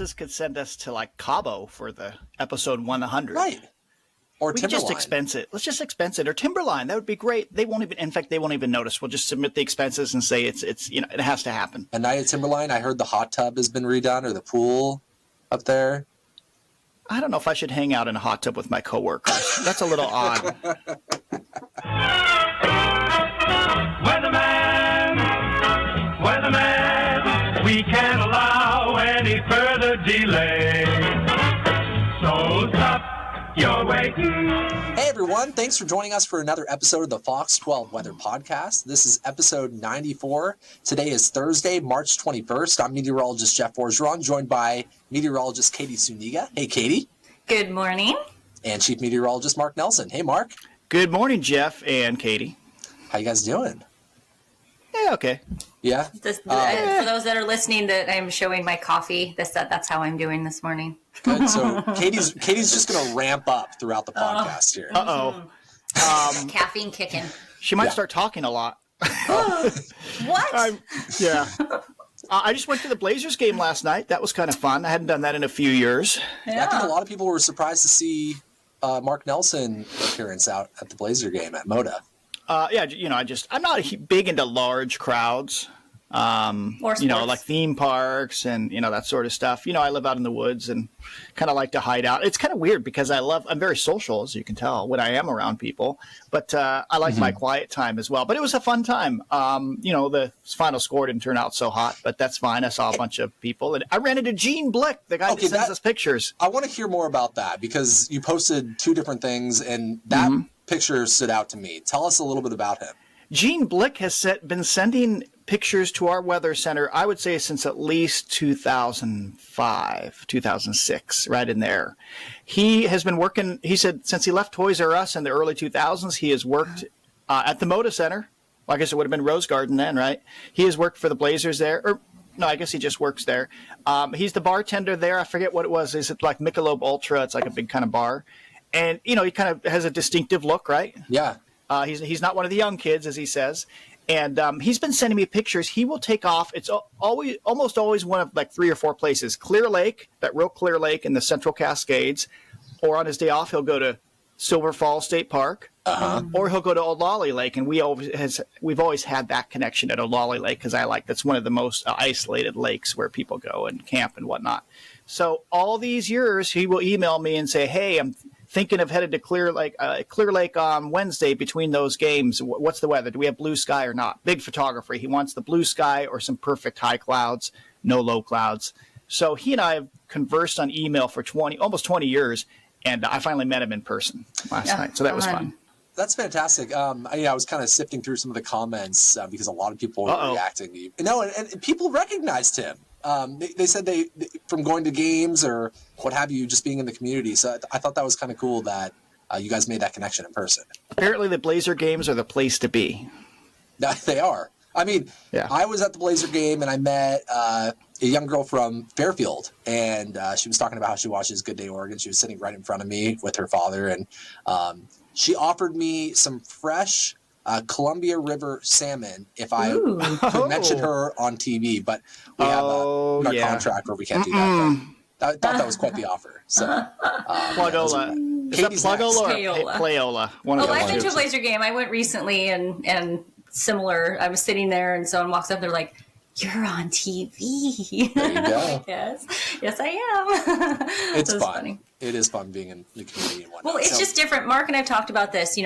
bosses could send us to like Cabo for the episode 100. Right. Or we Timberline. could just expense it. Let's just expense it. Or Timberline. That would be great. They won't even notice. We'll just submit the expenses and say it's it has to happen. A night at Timberline, I heard the hot tub has been redone, or the pool up there. I don't know if I should hang out in a hot tub with my coworkers. That's a little odd. Weatherman, we can't allow any further delay. So stop your waiting. Hey everyone, thanks for joining us for another episode of the Fox 12 Weather Podcast. This is episode 94. Today is Thursday, March 21st. I'm meteorologist Jeff Orgeron, joined by meteorologist Katie Suniga. Hey Katie. Good morning. And Chief Meteorologist Mark Nelson. Hey Mark. Good morning, Jeff and Katie. How you guys doing? Yeah, okay. Yeah? For those that are listening, that I'm showing my coffee. That's how I'm doing this morning. Good. So Katie's just going to ramp up throughout the podcast here. Uh-oh. Caffeine kicking. She might start talking a lot. What? Yeah. I just went to the Blazers game last night. That was kind of fun. I hadn't done that in a few years. Yeah. I think a lot of people were surprised to see Mark Nelson appearance out at the Blazer game at Moda. I'm not big into large crowds. Like theme parks and, that sort of stuff. I live out in the woods and kind of like to hide out. It's kind of weird because I'm very social, as you can tell, when I am around people. But I like my quiet time as well. But it was a fun time. The final score didn't turn out so hot, but that's fine. I saw a bunch of people. And I ran into Gene Blick, the guy that sends us pictures. I want to hear more about that because you posted two different things, and that picture stood out to me. Tell us a little bit about him. Gene Blick has been sending pictures to our weather center, I would say, since at least 2005, 2006, right in there. He has been working, he said, since he left Toys R Us in the early 2000s, he has worked at the Moda Center. Well, I guess it would have been Rose Garden then, right? He has worked for the Blazers there. Or no, I guess he just works there. He's the bartender there. I forget what it was. Is it like Michelob Ultra? It's like a big kind of bar. And, he kind of has a distinctive look, right? Yeah. He's not one of the young kids, as he says. And he's been sending me pictures. He will take off. It's almost always one of like 3 or 4 places. Clear Lake, that real clear lake in the Central Cascades. Or on his day off, he'll go to Silver Falls State Park. Or he'll go to Olali Lake. And we've always had that connection at Olali Lake because that's one of the most isolated lakes where people go and camp and whatnot. So all these years, he will email me and say, hey, I'm thinking of headed to Clear Lake on Wednesday between those games. What's the weather? Do we have blue sky or not? Big photography. He wants the blue sky or some perfect high clouds, no low clouds. So he and I have conversed on email for almost 20 years, and I finally met him in person last night. So that was fun. That's fantastic. I was kind of sifting through some of the comments because a lot of people were reacting to you. And people recognized him. They said they from going to games or what have you, just being in the community. So I thought that was kind of cool that you guys made that connection in person. Apparently the Blazer games are the place to be. They are. I mean, I was at the Blazer game and I met a young girl from Fairfield, and she was talking about how she watches Good Day Oregon. She was sitting right in front of me with her father, and she offered me some fresh Columbia River salmon if I could mention her on TV, but we have our contract where we can't do that. I thought that was quite the offer. So, Plugola. Is that Plugola or Playola? I've been to a Blazer game. I went recently and similar. I was sitting there and someone walks up. They're like, "You're on TV." There you go. Yes, I am. It's fun. Funny. It is fun being in the community and whatnot. Well, it's just different. Mark and I've talked about this.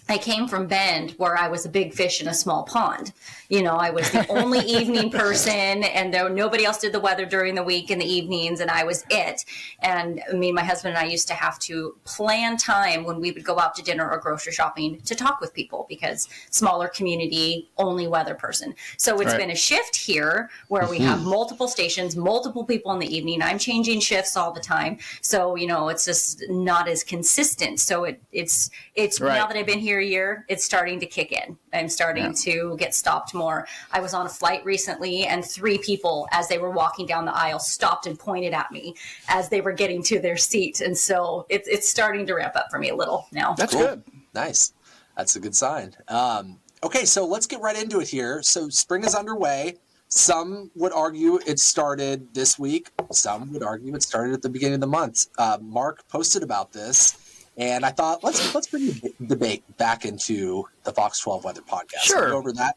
I came from Bend where I was a big fish in a small pond. I was the only evening person, and nobody else did the weather during the week in the evenings, and I was it. And my husband and I used to have to plan time when we would go out to dinner or grocery shopping to talk with people because smaller community, only weather person. So it's been a shift here where we have multiple stations, multiple people in the evening. I'm changing shifts all the time. So, it's just not as consistent. So it's now that I've been here a year, it's starting to kick in. I'm starting to get stopped more. I was on a flight recently and 3 people, as they were walking down the aisle, stopped and pointed at me as they were getting to their seat. And so it's starting to ramp up for me a little now. That's good. Nice. That's a good sign. Okay, so let's get right into it here. So spring is underway. Some would argue it started this week. Some would argue it started at the beginning of the month. Mark posted about this, and I thought let's bring the debate back into the Fox 12 Weather Podcast. Sure. We'll go over that.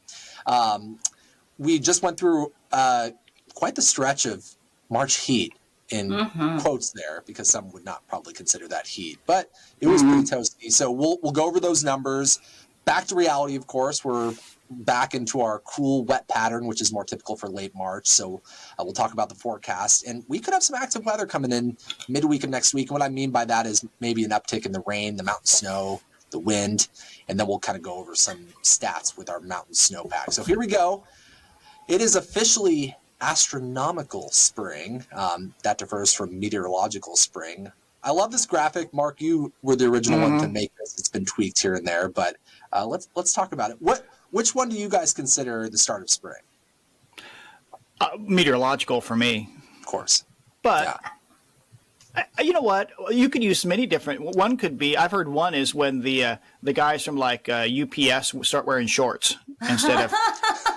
We just went through quite the stretch of March heat in quotes there, because some would not probably consider that heat, but it was pretty toasty. So we'll go over those numbers. Back to reality, of course. We're back into our cool, wet pattern, which is more typical for late March. So we'll talk about the forecast. And we could have some active weather coming in midweek of next week. And what I mean by that is maybe an uptick in the rain, the mountain snow, the wind, and then we'll kind of go over some stats with our mountain snowpack. So here we go. It is officially astronomical spring. That differs from meteorological spring. I love this graphic. Mark, you were the original one to make this. It's been tweaked here and there, but let's talk about it. Which one do you guys consider the start of spring? Meteorological for me. Of course. But you know what? You could use many different. One could be. I've heard one is when the guys from like UPS start wearing shorts instead of,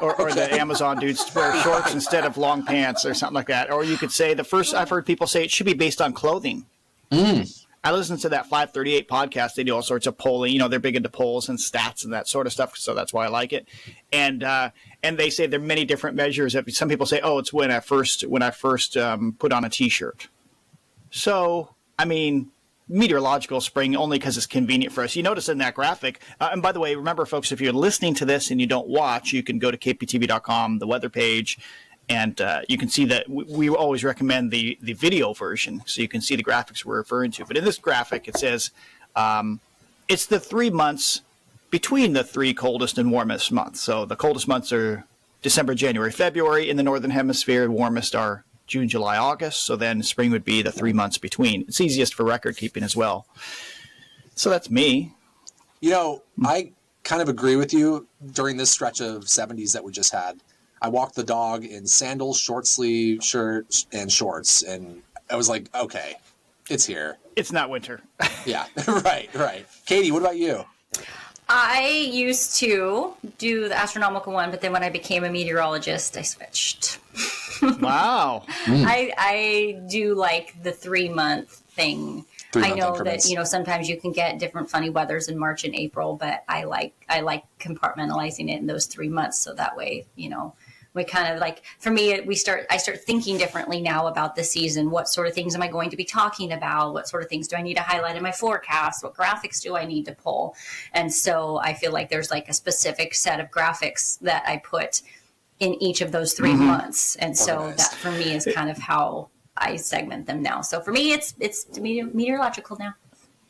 or the Amazon dudes wear shorts instead of long pants or something like that. Or you could say the first. I've heard people say it should be based on clothing. I listened to that 538 podcast. They do all sorts of polling. You know, they're big into polls and stats and that sort of stuff. So that's why I like it. And they say there are many different measures. Some people say, oh, it's when I first put on a T-shirt. So, I mean, meteorological spring only because it's convenient for us. You notice in that graphic. And by the way, remember, folks, if you're listening to this and you don't watch, you can go to kptv.com, the weather page. And you can see that we always recommend the video version, so you can see the graphics we're referring to. But in this graphic, it says it's the 3 months between the three coldest and warmest months. So the coldest months are December, January, February in the Northern Hemisphere. The warmest are June, July, August. So then spring would be the 3 months between. It's easiest for record keeping as well. So that's me. You know, I kind of agree with you. During this stretch of 70s that we just had, I walked the dog in sandals, short sleeve shirts, and shorts. And I was like, okay, it's here. It's not winter. Yeah, right. Katie, what about you? I used to do the astronomical one, but then when I became a meteorologist, I switched. Wow. I do like the 3 month thing. I know increments. that, you know, sometimes you can get different funny weathers in March and April, but I like compartmentalizing it in those 3 months. So that way, you know, we kind of like, for me, I start thinking differently now about the season. What sort of things am I going to be talking about? What sort of things do I need to highlight in my forecast? What graphics do I need to pull? And so I feel like there's like a specific set of graphics that I put in each of those 3 months. And so that for me is kind of how I segment them now. So for me, it's meteorological now.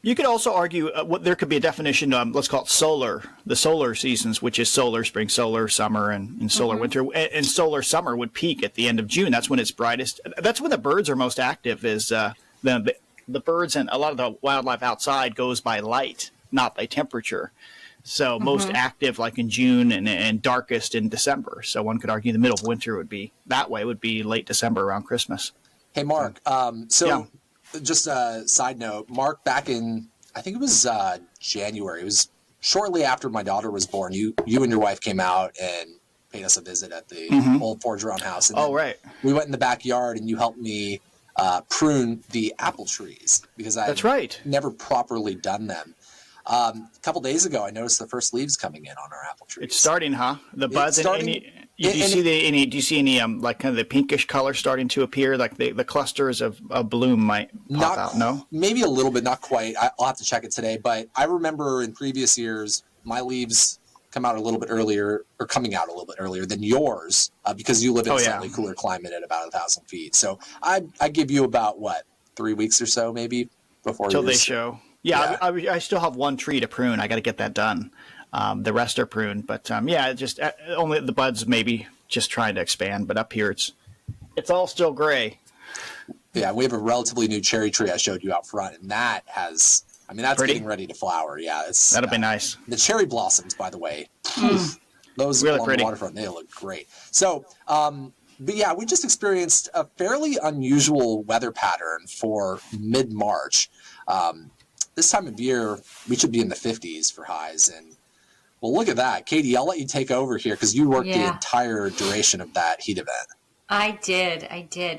You could also argue there could be a definition, let's call it solar, the solar seasons, which is solar spring, solar summer, and solar winter. And solar summer would peak at the end of June. That's when it's brightest. That's when the birds are most active, is the birds and a lot of the wildlife outside goes by light, not by temperature. So most active like in June and darkest in December. So one could argue the middle of winter would be that way, would be late December around Christmas. Hey, Mark. Just a side note, Mark, back in, I think it was January, it was shortly after my daughter was born, you and your wife came out and paid us a visit at the old Forgeron house. And right. We went in the backyard and you helped me prune the apple trees because That's right. never properly done them. A couple days ago, I noticed the first leaves coming in on our apple trees. It's starting, huh? The buds. Do you see any like kind of the pinkish color starting to appear? Like the clusters of bloom might pop out. No, maybe a little bit, not quite. I'll have to check it today. But I remember in previous years, my leaves coming out a little bit earlier than yours because you live in a slightly cooler climate at about 1,000 feet. So I give you about 3 weeks or so maybe before till they show. Yeah. I still have one tree to prune. I got to get that done. The rest are pruned, but just only the buds maybe just trying to expand. But up here, it's all still gray. Yeah, we have a relatively new cherry tree I showed you out front, and that's Pretty. getting ready to flower. Yeah, that'll be nice. The cherry blossoms, by the way, those really along pretty. the waterfront, they look great. So, but yeah, we just experienced a fairly unusual weather pattern for mid-March. This time of year, we should be in the 50s for highs, and Well, look at that. Katie, I'll let you take over here because you worked the Yeah. entire duration of that heat event. I did.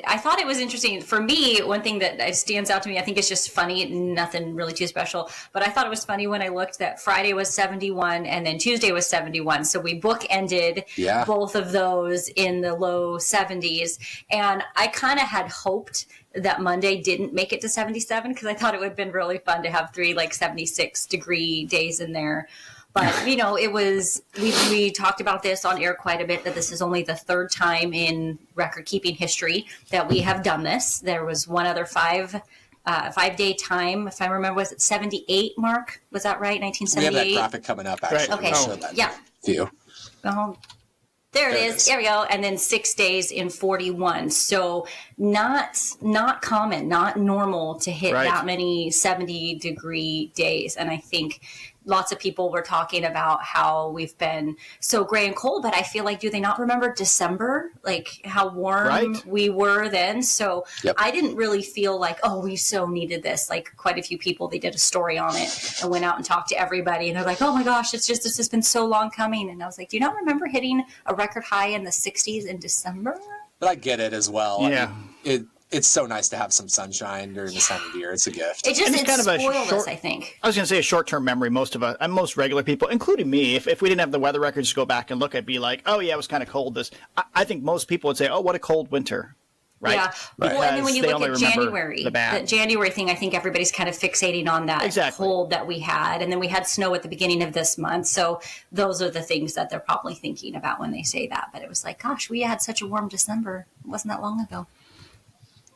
I thought it was interesting. For me, one thing that stands out to me, I think it's just funny, nothing really too special, but I thought it was funny when I looked that Friday was 71 and then Tuesday was 71. So we bookended both of those in the low 70s. And I kind of had hoped that Monday didn't make it to 77 because I thought it would have been really fun to have 3 like 76-degree days in there. But, it was, we talked about this on air quite a bit, that this is only the 3rd time in record-keeping history that we have done this. There was one other 5-day time, if I remember, was it 78, Mark? Was that right, 1978? We have that graphic coming up, actually. Right. Okay, We'll show that to you. There it is. There we go. And then 6 days in 41. So not common, not normal to hit that many 70-degree days. And I think lots of people were talking about how we've been so gray and cold, but I feel like, do they not remember December? Like how warm we were then? So I didn't really feel like, oh, we so needed this. Like quite a few people, they did a story on it and went out and talked to everybody. And they're like, oh my gosh, this has been so long coming. And I was like, do you not remember hitting a record high in the 60s in December? But I get it as well. Yeah. I mean, it's so nice to have some sunshine during this time of year. It's a gift. It kind of spoiled us, I think. I was going to say a short-term memory. Most of us, and most regular people, including me, if we didn't have the weather records to go back and look at, be like, oh yeah, it was kind of cold. I think most people would say, oh, what a cold winter. Right. Yeah. Well, and then when you look at January, the January thing, I think everybody's kind of fixating on that cold that we had. And then we had snow at the beginning of this month. So those are the things that they're probably thinking about when they say that. But it was like, gosh, we had such a warm December. It wasn't that long ago.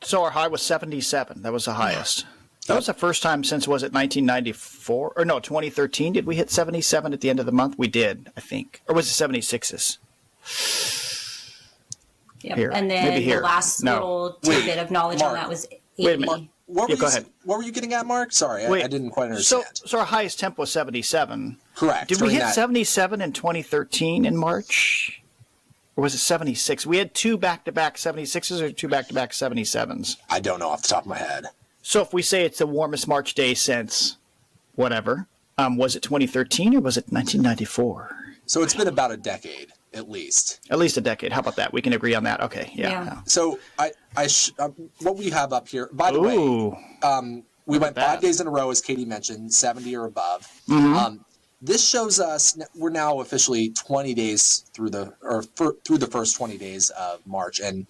So our high was 77. That was the highest. That was the first time since, was it 1994? Or no, 2013. Did we hit 77 at the end of the month? We did, I think. Or was it 76? Yep. Here. And then the last little tidbit of knowledge on that was 80. Wait a minute. Go ahead. What were you getting at, Mark? Sorry, I didn't quite understand. So our highest temp was 77. Correct. Did we hit 77 in 2013 in March? Or was it 76? We had 2 back-to-back 76s or 2 back-to-back 77s? I don't know off the top of my head. So if we say it's the warmest March day since whatever, was it 2013 or was it 1994? So it's been about a decade, at least. At least a decade. How about that? We can agree on that. Okay, yeah. So what we have up here, by the way, we went 5 days in a row, as Katie mentioned, 70 or above. Mm-hmm. This shows us we're now officially 20 days through through the first 20 days of March, and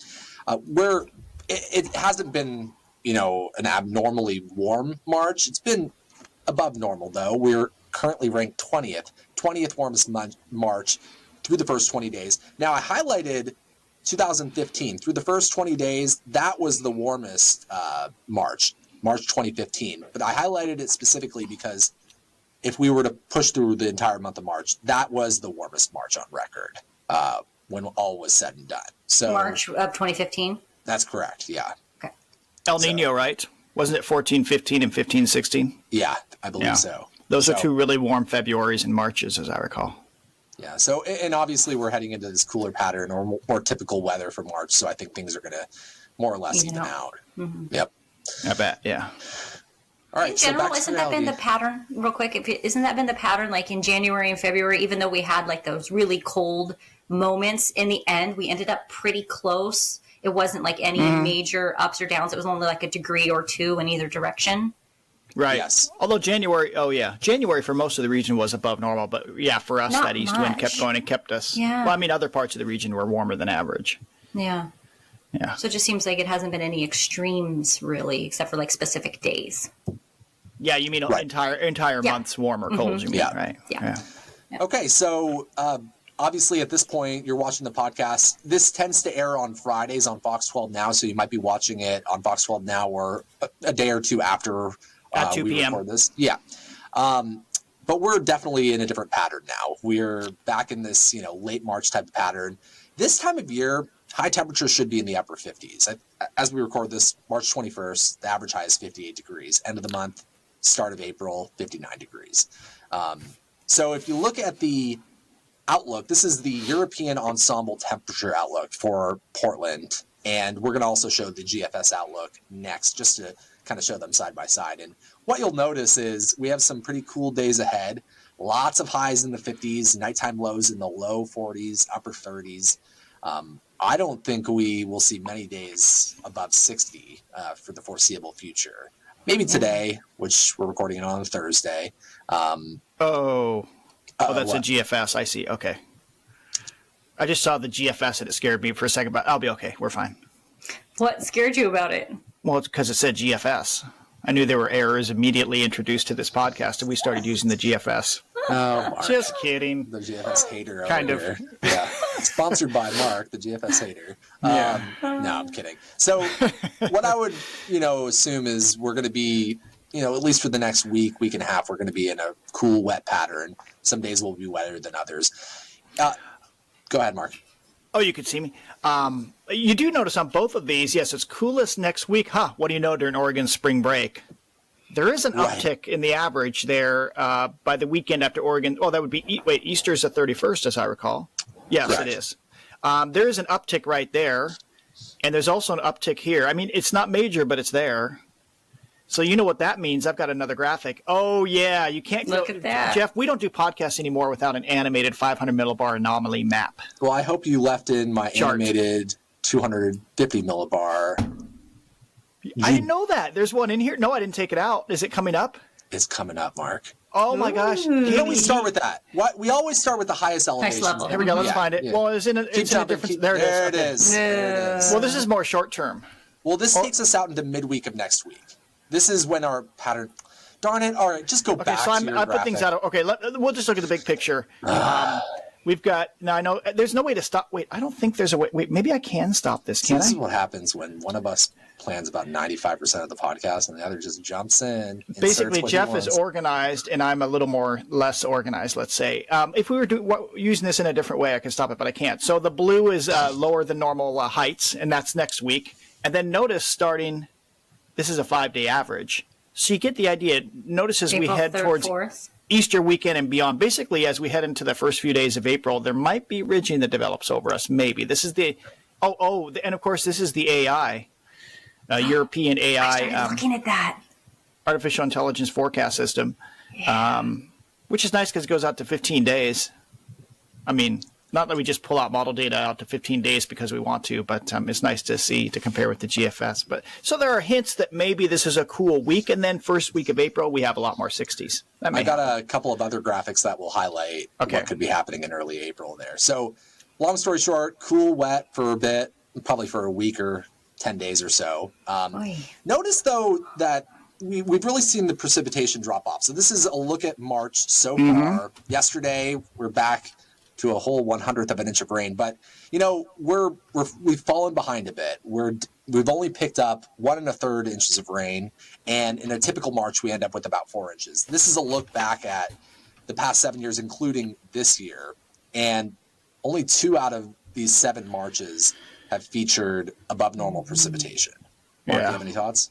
it hasn't been an abnormally warm March. It's been above normal though. We're currently ranked 20th warmest March through the first 20 days. Now I highlighted 2015 through the first 20 days. That was the warmest March 2015, but I highlighted it specifically because if we were to push through the entire month of March, that was the warmest March on record when all was said and done. So March of 2015? That's correct, yeah. Okay. El Nino, right? Wasn't it 14-15 and 15-16? Yeah, I believe so. Those are 2 really warm Februaries and Marches, as I recall. Yeah, so, and obviously we're heading into this cooler pattern or more typical weather for March, so I think things are going to more or less even out. Mm-hmm. Yep. I bet, yeah. All right, in general, isn't that been the pattern, real quick, isn't that been the pattern, like in January and February, even though we had like those really cold moments, in the end, we ended up pretty close. It wasn't like any major ups or downs. It was only like a degree or 2 in either direction. Right. Yes. Although January for most of the region was above normal, but yeah, for us, that east wind kept going and kept us. Yeah. Well, I mean, other parts of the region were warmer than average. Yeah. Yeah. So it just seems like it hasn't been any extremes really, except for like specific days. Yeah, you mean entire months warm or cold, you mean, right? Yeah. Okay, so obviously at this point, you're watching the podcast. This tends to air on Fridays on Fox 12 Now, so you might be watching it on Fox 12 Now or a day or 2 after at 2 we p.m. record this. Yeah. But we're definitely in a different pattern now. We're back in this, late March type of pattern. This time of year, high temperatures should be in the upper 50s. As we record this, March 21st, the average high is 58 degrees. End of the month, start of April, 59 degrees. So if you look at the outlook, this is the European Ensemble Temperature Outlook for Portland. And we're going to also show the GFS outlook next, just to kind of show them side by side. And what you'll notice is we have some pretty cool days ahead. Lots of highs in the 50s, nighttime lows in the low 40s, upper 30s. I don't think we will see many days above 60 for the foreseeable future. Maybe today, which we're recording it on Thursday. That's a what? GFS. I see. Okay. I just saw the GFS and it scared me for a second, but I'll be okay. We're fine. What scared you about it? Well, it's because it said GFS. I knew there were errors immediately introduced to this podcast, and we started using the GFS. Oh, Mark. Just kidding. The GFS hater. Kind over of. Here. Yeah. Sponsored by Mark, the GFS hater. Yeah. No, I'm kidding. So what I would, assume is we're going to be, at least for the next week and a half, we're going to be in a cool, wet pattern. Some days will be wetter than others. Go ahead, Mark. Oh, you could see me. You do notice on both of these, yes, it's coolest next week. What do you know during Oregon's spring break? There is an uptick in the average there by the weekend after Oregon. Oh, that would be, Easter's the 31st, as I recall. Yes, correct. It is. There is an uptick right there. And there's also an uptick here. I mean, it's not major, but it's there. So you know what that means. I've got another graphic. Oh, yeah. You can't look at that. Jeff, we don't do podcasts anymore without an animated 500 millibar anomaly map. Well, I hope you left in my animated 250 millibar. I didn't know that. There's one in here. No, I didn't take it out. Is it coming up? It's coming up, Mark. Oh, my gosh. Can we start with that? We always start with the highest elevation. Level. Here we go. Let's find it. Yeah. Well, it's in a different. There it is. There it is. Well, this is more short term. Well, this takes us out into midweek of next week. This is when our pattern. Darn it! All right, just go back. So to your I put things out. Okay, we'll just look at the big picture. We've got now. I know there's no way to stop. Wait, I don't think there's a way. Wait, maybe I can stop this. Can I? This is what happens when one of us plans about 95% of the podcast and the other just jumps in. Basically, Jeff is organized and I'm a little more less organized. Let's say if we were using this in a different way, I could stop it, but I can't. So the blue is lower than normal heights, and that's next week. And then notice starting. This is a 5-day average. So you get the idea. Notice as we head towards 4th. Easter weekend and beyond, basically as we head into the first few days of April, there might be ridging that develops over us. Maybe. This is the, and of course, this is the AI, European AI. I started looking at that. Artificial intelligence forecast system, which is nice because it goes out to 15 days. I mean, not that we just pull out model data out to 15 days because we want to, but it's nice to compare with the GFS. But so there are hints that maybe this is a cool week, and then first week of April we have a lot more 60s. I got a couple of other graphics that will highlight what could be happening in early April there. So, long story short, cool, wet for a bit, probably for a week or 10 days or so. Notice though that we've really seen the precipitation drop off. So this is a look at March so far. Yesterday we're back to a whole 1/100th of an inch of rain, but we've fallen behind a bit. We've only picked up 1 1/3 inches of rain, and in a typical March we end up with about 4 inches. This is a look back at the past 7 years, including this year, and only 2 out of these 7 Marches have featured above normal precipitation. Mark, do you have any thoughts?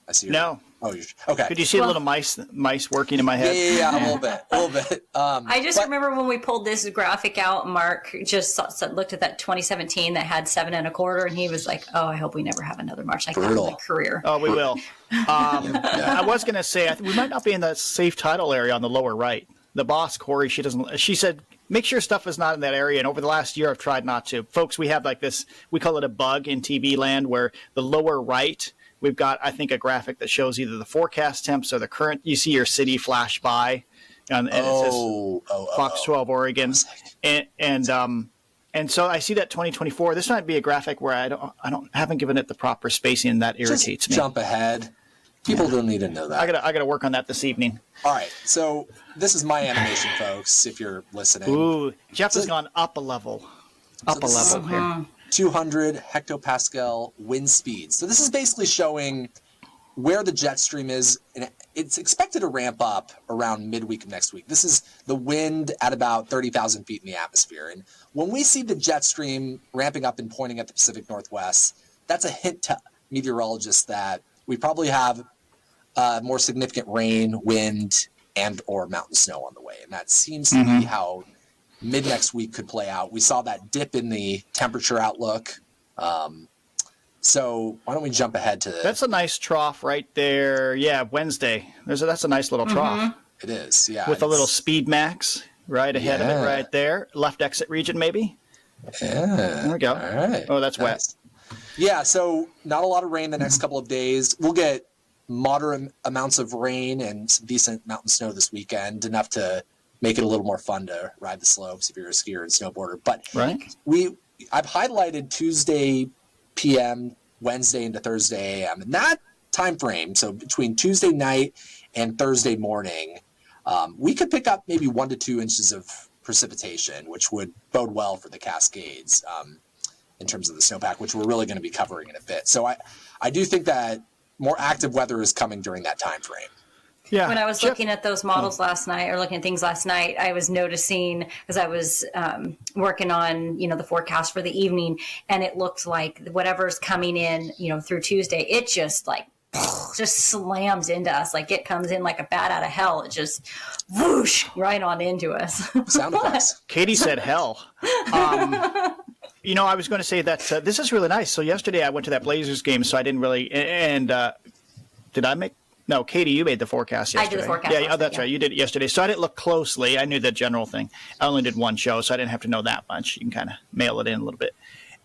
I see. No. Oh, okay. Could you see a little mice working in my head? Yeah, a little bit. I just remember when we pulled this graphic out, Mark just looked at that 2017 that had 7 1/4, and he was like, "Oh, I hope we never have another March like that in my career." Oh, we will. I was going to say we might not be in the safe tidal area on the lower right. The boss, Corey, she said, make sure stuff is not in that area. And over the last year, I've tried not to. Folks, we have like this, we call it a bug in TV land, where the lower right, we've got, I think, a graphic that shows either the forecast temps or the current. You see your city flash by, and it says Fox 12 Oregon, and so I see that 2024. This might be a graphic where I haven't given it the proper spacing, and that irritates me. Jump ahead. People don't need to know that. I gotta work on that this evening. All right, so this is my animation, folks. If you're listening, ooh, Jeff has gone up a level, here. 200 hectopascal wind speed. So this is basically showing where the jet stream is, and it's expected to ramp up around midweek of next week. This is the wind at about 30,000 feet in the atmosphere. And when we see the jet stream ramping up and pointing at the Pacific Northwest, that's a hint to meteorologists that we probably have more significant rain, wind, and or mountain snow on the way. And that seems to be how mid next week could play out. We saw that dip in the temperature outlook. So why don't we jump ahead to That's a nice trough right there. Yeah, Wednesday. That's a nice little trough. It is, yeah. With a little speed max right ahead of it right there. Left exit region, maybe? Yeah. There we go. All right. Oh, that's wet. Yeah, so not a lot of rain the next couple of days. We'll get moderate amounts of rain and some decent mountain snow this weekend, enough to make it a little more fun to ride the slopes if you're a skier and snowboarder. But I've highlighted Tuesday PM, Wednesday into Thursday AM. In that time frame, so between Tuesday night and Thursday morning, we could pick up maybe 1 to 2 inches of precipitation, which would bode well for the Cascades in terms of the snowpack, which we're really going to be covering in a bit. So I do think that more active weather is coming during that time frame. Yeah. When I was looking at those models last night, or looking at things last night, I was noticing, as I was working on, the forecast for the evening, and it looked like whatever's coming in, through Tuesday, it just slams into us. Like it comes in like a bat out of hell. It just whoosh right on into us. Sound effects. Katie said hell. I was going to say that this is really nice. So yesterday I went to that Blazers game, so I didn't really, and did I make? No, Katie, you made the forecast yesterday. I did the forecast. Yeah, that's right. You did it yesterday. So I didn't look closely. I knew the general thing. I only did one show, so I didn't have to know that much. You can kind of mail it in a little bit.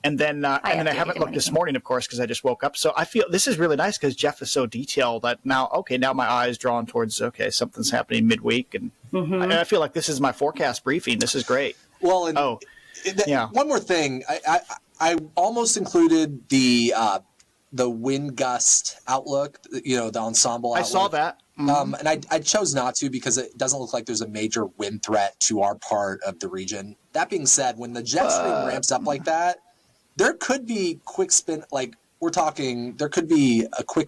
And then I haven't looked this morning, of course, because I just woke up. So I feel this is really nice because Jeff is so detailed that now my eye is drawn towards, something's happening midweek. And I feel like this is my forecast briefing. This is great. Well, one more thing. I almost included the wind gust outlook, the ensemble outlook. I saw that. And I chose not to because it doesn't look like there's a major wind threat to our part of the region. That being said, when the jet stream ramps up like that, there could be quick spin, there could be a quick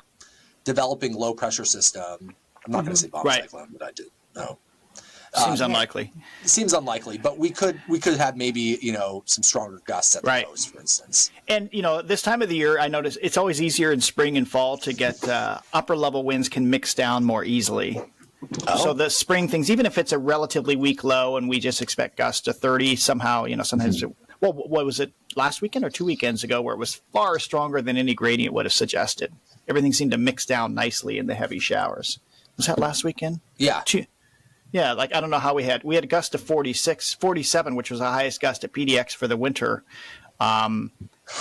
developing low pressure system. I'm not going to say bomb cyclone, but I did. No. Seems unlikely. It seems unlikely, but we could have maybe some stronger gusts at the coast, for instance. And this time of the year, I notice it's always easier in spring and fall to get upper level winds can mix down more easily. Oh. So the spring things, even if it's a relatively weak low, and we just expect gusts to 30, somehow sometimes. Well, what was it last weekend or 2 weekends ago, where it was far stronger than any gradient would have suggested? Everything seemed to mix down nicely in the heavy showers. Was that last weekend? Yeah. Yeah, I don't know how we had a gust of 47, which was the highest gust at PDX for the winter. And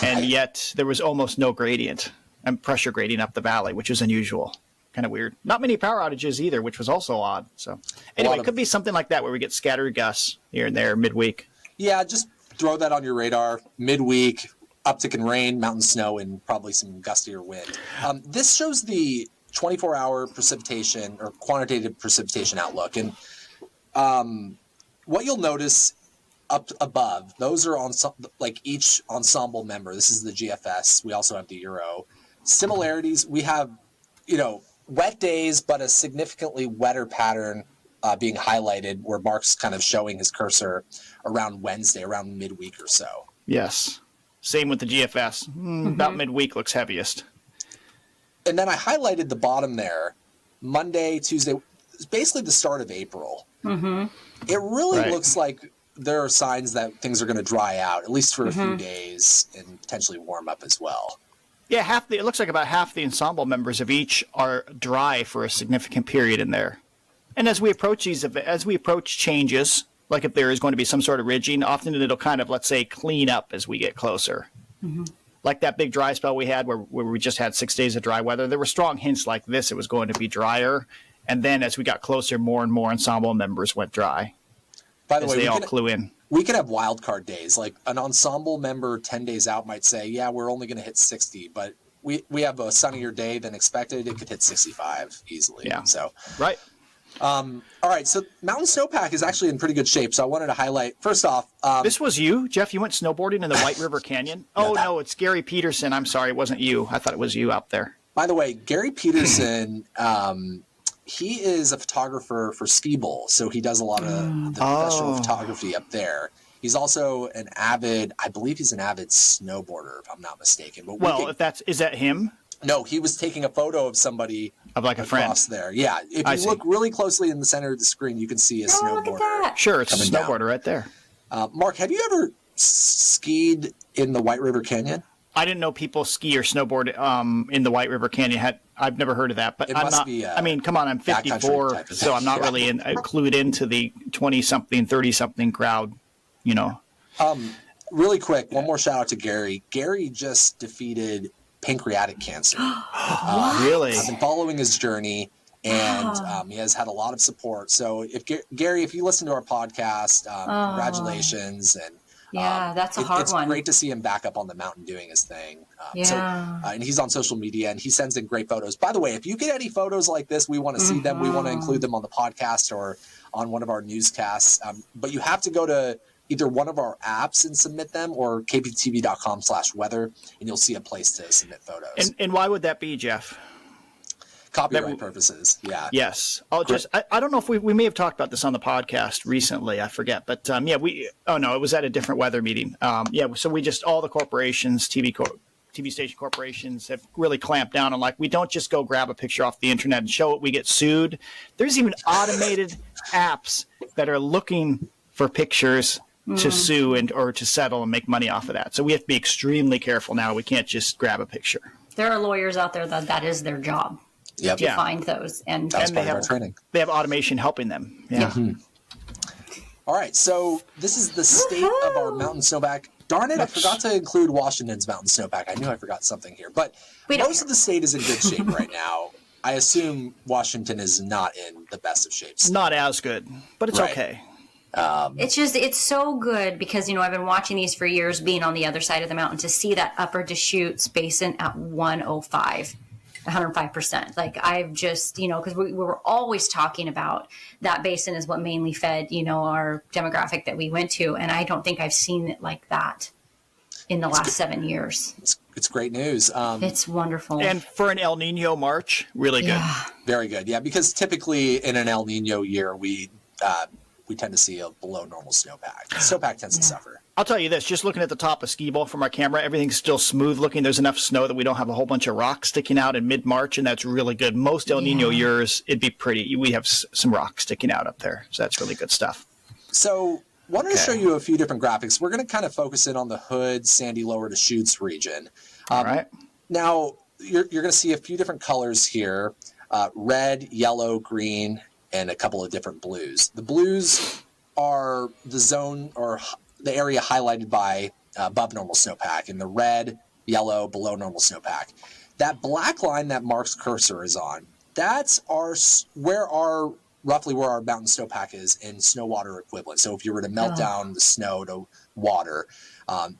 yet there was almost no gradient and pressure gradient up the valley, which is unusual. Kind of weird. Not many power outages either, which was also odd. So anyway, it could be something like that where we get scattered gusts here and there midweek. Yeah, just throw that on your radar. Midweek, uptick in rain, mountain snow, and probably some gustier wind. This shows the 24-hour precipitation or quantitative precipitation outlook. And what you'll notice up above, those are on each ensemble member. This is the GFS. We also have the Euro. Similarities, we have, wet days, but a significantly wetter pattern being highlighted where Mark's kind of showing his cursor around Wednesday, around midweek or so. Yes. Same with the GFS. About midweek looks heaviest. And then I highlighted the bottom there, Monday, Tuesday, basically the start of April. Mm-hmm. It really looks like there are signs that things are going to dry out, at least for a few days, and potentially warm up as well. Yeah, it looks like about half the ensemble members of each are dry for a significant period in there. And as we approach changes, like if there is going to be some sort of ridging, often it'll kind of, let's say, clean up as we get closer. Mm-hmm. Like that big dry spell we had where we just had 6 days of dry weather, there were strong hints like this, it was going to be drier. And then as we got closer, more and more ensemble members went dry. By the way, they all clue in. We could have wild card days. Like an ensemble member 10 days out might say, yeah, we're only going to hit 60, but we have a sunnier day than expected. It could hit 65 easily. Yeah. So, right. All right. So mountain snowpack is actually in pretty good shape. So I wanted to highlight, first off. This was you, Jeff? You went snowboarding in the White River Canyon? No, it's Gary Peterson. I'm sorry. It wasn't you. I thought it was you out there. By the way, Gary Peterson, he is a photographer for Ski Bowl. So he does a lot of the professional photography up there. He's also I believe he's an avid snowboarder, if I'm not mistaken. But is that him? No, he was taking a photo of somebody of like a friend there. Yeah, if you look really closely in the center of the screen, you can see a snowboarder. Look at that. Sure, it's a snowboarder right there. Mark, have you ever skied in the White River Canyon? I didn't know people ski or snowboard in the White River Canyon. I've never heard of that, but It I'm must not. be, I mean, come on, I'm backcountry 54, type of so thing. I'm not really clued into the 20-something, 30-something crowd. You know. Really quick, one more shout out to Gary. Gary just defeated pancreatic cancer. Really? I've been following his journey, and he has had a lot of support. So, if Gary, if you listen to our podcast, congratulations, and that's a hard it's one. great to see him back up on the mountain doing his thing. Yeah. And he's on social media, and he sends in great photos. By the way, if you get any photos like this, we want to see them. We want to include them on the podcast or on one of our newscasts. But you have to go to either one of our apps and submit them, or kptv.com/weather, and you'll see a place to submit photos. And why would that be, Jeff? Copyright purposes, yeah. Yes. I don't know if we may have talked about this on the podcast recently. I forget. But it was at a different weather meeting. So we just, all the corporations, TV station corporations have really clamped down on, like, we don't just go grab a picture off the internet and show it. We get sued. There's even automated apps that are looking for pictures to sue or to settle and make money off of that. So we have to be extremely careful now. We can't just grab a picture. There are lawyers out there that is their job. Yep. To find those, and that was part of our training. They have automation helping them. Yeah. All right, so this is the state of our mountain snowpack. Darn it, I forgot to include Washington's mountain snowpack. I knew I forgot something here, but most of the state is in good shape right now. I assume Washington is not in the best of shapes. Not as good, but it's okay. It's so good because, I've been watching these for years, being on the other side of the mountain, to see that upper Deschutes basin at 105%. Like, I've just, because we were always talking about that basin is what mainly fed, our demographic that we went to. And I don't think I've seen it like that in the last 7 years. It's great news. It's wonderful. And for an El Nino March, really good. Very good. Yeah, because typically in an El Nino year, we tend to see a below normal snowpack. Snowpack tends to suffer. I'll tell you this, just looking at the top of Ski Bowl from our camera, everything's still smooth looking. There's enough snow that we don't have a whole bunch of rocks sticking out in mid-March, and that's really good. Most El Nino years, it'd be pretty. We have some rocks sticking out up there, so that's really good stuff. So wanted to show you a few different graphics. We're going to kind of focus in on the Hood, Sandy Lower Deschutes region. All right. Now, you're going to see a few different colors here, red, yellow, green, and a couple of different blues. The blues are the zone or the area highlighted by above normal snowpack, and the red, yellow, below normal snowpack. That black line that Mark's cursor is on, that's roughly where our mountain snowpack is in snow water equivalent. So if you were to melt down the snow to water,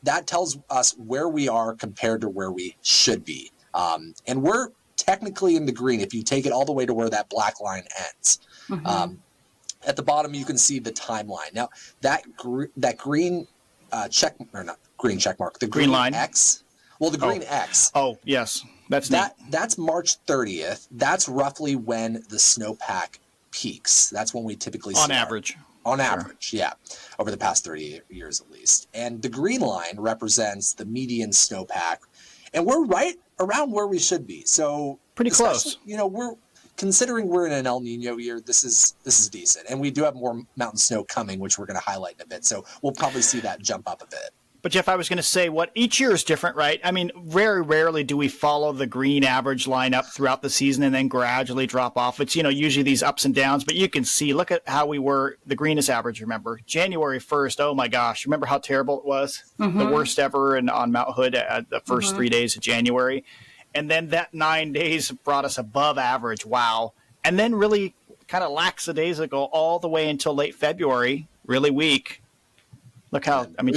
that tells us where we are compared to where we should be. And we're technically in the green if you take it all the way to where that black line ends. At the bottom, you can see the timeline. Now, that green check, or not green check mark, the green line X. Well, the green X. Oh, yes. That's neat. That's March 30th. That's roughly when the snowpack peaks. That's when we typically see on average. On average, yeah, over the past 30 years at least. And the green line represents the median snowpack, and we're right around where we should be. So pretty close. We're considering we're in an El Nino year. This is decent, and we do have more mountain snow coming, which we're going to highlight in a bit. So we'll probably see that jump up a bit. But Jeff, I was going to say, each year is different, right? I mean, very rarely do we follow the green average line up throughout the season and then gradually drop off. It's, usually these ups and downs, but you can see, look at how we were, the greenest average, remember, January 1st. Oh my gosh. Remember how terrible it was? The worst ever on Mount Hood at the first 3 days of January. And then that 9 days brought us above average. Wow. And then really kind of lackadaisical all the way until late February, really weak. Look how, we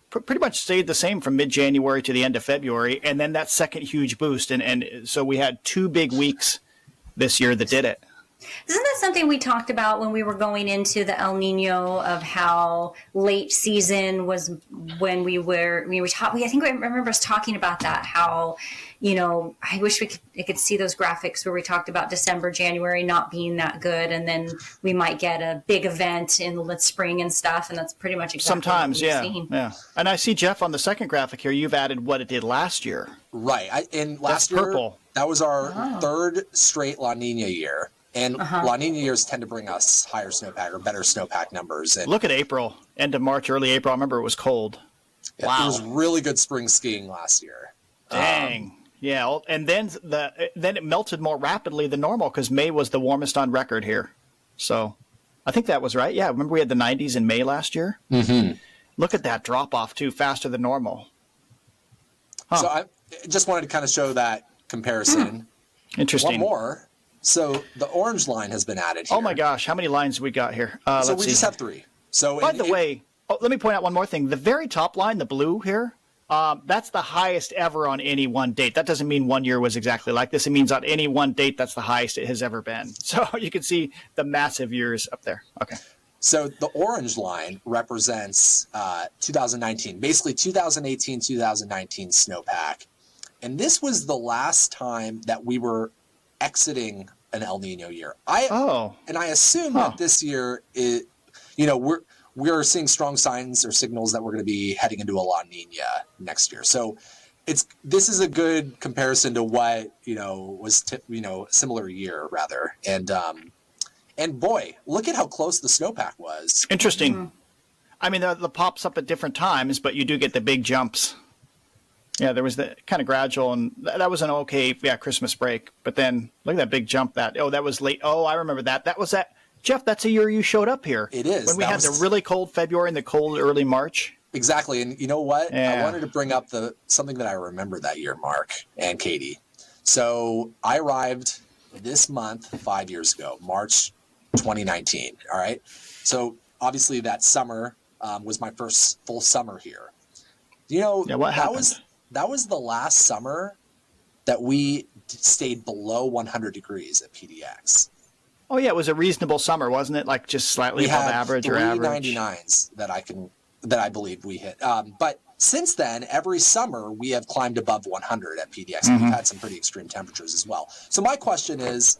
pretty much stayed the same from mid-January to the end of February, and then that second huge boost. And so we had 2 big weeks this year that did it. Isn't that something we talked about when we were going into the El Nino, of how late season was when we were talking? I think I remember us talking about that, how, I wish I could see those graphics where we talked about December, January not being that good, and then we might get a big event in the spring and stuff, and that's pretty much exactly sometimes, what we've seen. Yeah. And I see, Jeff, on the second graphic here, you've added what it did last year. Right. Last year, purple. That was our third straight La Nina year. And La Nina years tend to bring us higher snowpack or better snowpack numbers. And look at April, end of March, early April. I remember it was cold. Wow. It was really good spring skiing last year. Dang. Yeah, and then it melted more rapidly than normal because May was the warmest on record here. So I think that was right. Yeah, remember we had the 90s in May last year? Mm-hmm. Look at that drop off too, faster than normal. Huh. So I just wanted to kind of show that comparison. Interesting. One more. So the orange line has been added here. Oh my gosh, how many lines do we got here? So we just have 3. So by the way, let me point out one more thing. The very top line, the blue here, that's the highest ever on any one date. That doesn't mean 1 year was exactly like this. It means on any one date, that's the highest it has ever been. So you can see the massive years up there. Okay. So the orange line represents 2019, basically 2018, 2019 snowpack. And this was the last time that we were exiting an El Nino year. And I assume that this year, we're seeing strong signs or signals that we're going to be heading into a La Nina next year. So this is a good comparison to what was similar year rather. And boy, look at how close the snowpack was. Interesting. Mm-hmm. I mean, the pops up at different times, but you do get the big jumps. Yeah, there was the kind of gradual, and that was an okay, Christmas break. But then look at that big jump. That was late. Oh, I remember that. That was that. Jeff, that's a year you showed up here. It is. When we had the really cold February and the cold early March. Exactly. And you know what? Yeah. I wanted to bring up something that I remember that year, Mark and Katie. So I arrived this month 5 years ago, March 2019. All right. So obviously that summer was my first full summer here. What happened? That was the last summer that we stayed below 100 degrees at PDX. Oh yeah, it was a reasonable summer, wasn't it? Like just slightly above average or average. 399s that I believe we hit. But since then, every summer we have climbed above 100 at PDX. Mm-hmm. We've had some pretty extreme temperatures as well. So my question is,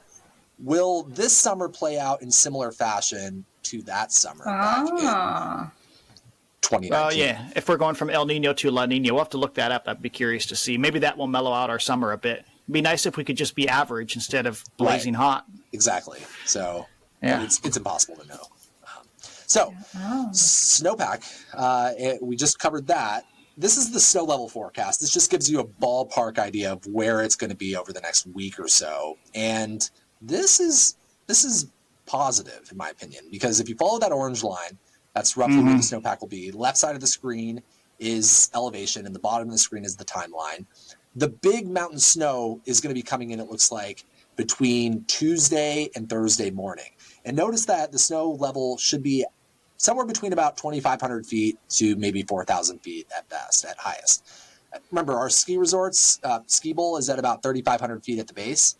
will this summer play out in similar fashion to that summer back in 2019? Well, yeah. If we're going from El Nino to La Nina, we'll have to look that up. I'd be curious to see. Maybe that will mellow out our summer a bit. It'd be nice if we could just be average instead of blazing hot. Exactly. So yeah. It's impossible to know. Snowpack, we just covered that. This is the snow level forecast. This just gives you a ballpark idea of where it's going to be over the next week or so. And this is positive, in my opinion, because if you follow that orange line, that's roughly where the snowpack will be. Left side of the screen is elevation, and the bottom of the screen is the timeline. The big mountain snow is going to be coming in, it looks like, between Tuesday and Thursday morning. And notice that the snow level should be somewhere between about 2,500 feet to maybe 4,000 feet at best, at highest. Remember, our ski resorts, Ski Bowl is at about 3,500 feet at the base.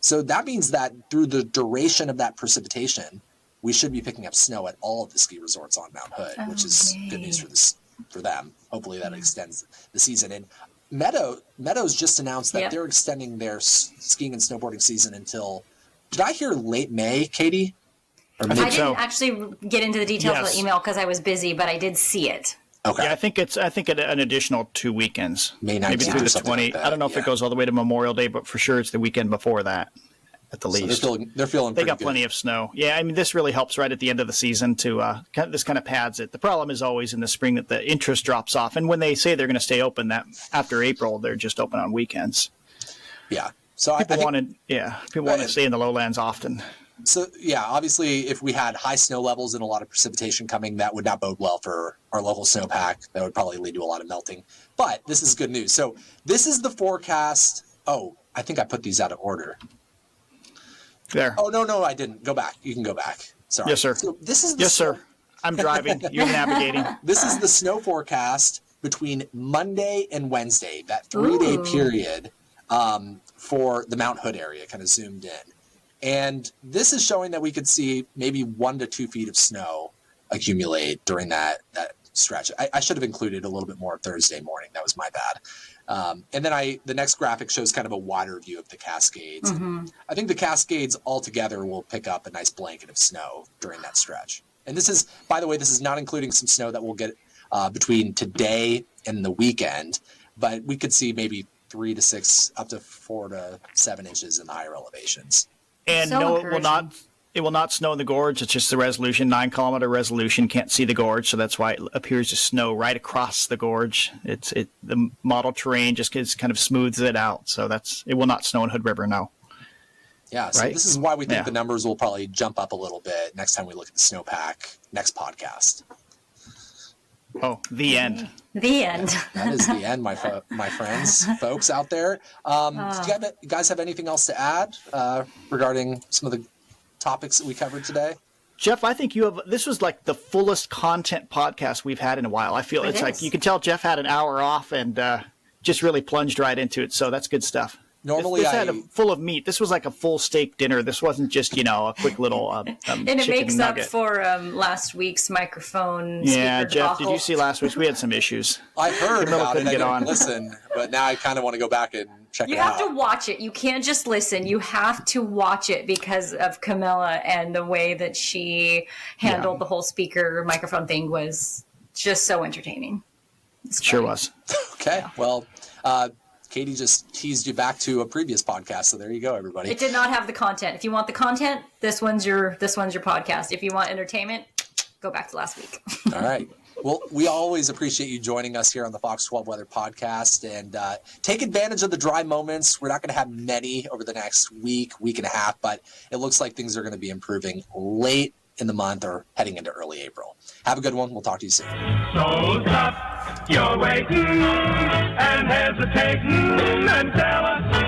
So that means that through the duration of that precipitation, we should be picking up snow at all of the ski resorts on Mount Hood, which is good news for them. Hopefully that extends the season. And Meadows just announced that they're extending their skiing and snowboarding season until, did I hear late May, Katie? I didn't actually get into the details of the email because I was busy, but I did see it. Okay. Yeah, I think an additional 2 weekends. May 19th maybe through the 20th. Like that, I don't know if it goes all the way to Memorial Day, but for sure it's the weekend before that. At the least, they're feeling. They got good. plenty of snow. Yeah, I mean, this really helps right at the end of the season to this kind of pads it. The problem is always in the spring that the interest drops off, and when they say they're going to stay open, that after April they're just open on weekends. Yeah, so people want to stay in the lowlands often. So yeah, obviously, if we had high snow levels and a lot of precipitation coming, that would not bode well for our local snowpack. That would probably lead to a lot of melting. But this is good news. So this is the forecast. Oh, I think I put these out of order. There. Oh, no, I didn't. Go back. You can go back. Sorry. Yes, sir. So this is sir. I'm driving. You're navigating. This is the snow forecast between Monday and Wednesday, that 3-day period for the Mount Hood area, kind of zoomed in. And this is showing that we could see maybe 1 to 2 feet of snow accumulate during that stretch. I should have included a little bit more Thursday morning. That was my bad. And then the next graphic shows kind of a wider view of the Cascades. Mm-hmm. I think the Cascades altogether will pick up a nice blanket of snow during that stretch. And this is, by the way, this is not including some snow that we'll get between today and the weekend, but we could see maybe 3 to 6, up to 4 to 7 inches in the higher elevations. And so no, it will not. It will not snow in the gorge. It's just the resolution, 9-kilometer resolution. Can't see the gorge, so that's why it appears to snow right across the gorge. The model terrain just kind of smooths it out, so it will not snow in Hood River now. Yeah, so right? This is why we think the numbers will probably jump up a little bit next time we look at the snowpack next podcast. Oh, the end. The end. That is the end, my friends, folks out there. Do you guys have anything else to add regarding some of the topics that we covered today? Jeff, I think this was like the fullest content podcast we've had in a while. I feel it's like you can tell Jeff had an hour off and just really plunged right into it. So that's good stuff. Normally, this had full of meat. This was like a full steak dinner. This wasn't just a quick little and it makes nugget. up for last week's microphone. Yeah, Jeff, debacle. did you see last week's? We had some issues. I heard about it. I get on. Listen, but now I kind of want to go back and check it out. You have to watch it. You can't just listen. You have to watch it because of Camilla and the way that she handled the whole speaker microphone thing was just so entertaining. Sure was. Okay, well. Katie just teased you back to a previous podcast, so there you go, everybody. It did not have the content. If you want the content, this one's your podcast. If you want entertainment, go back to last week. All right. Well, we always appreciate you joining us here on the Fox 12 Weather Podcast, and take advantage of the dry moments. We're not going to have many over the next week and a half, but it looks like things are going to be improving late in the month or heading into early April. Have a good one. We'll talk to you soon. So stop your waiting and hesitating and tell us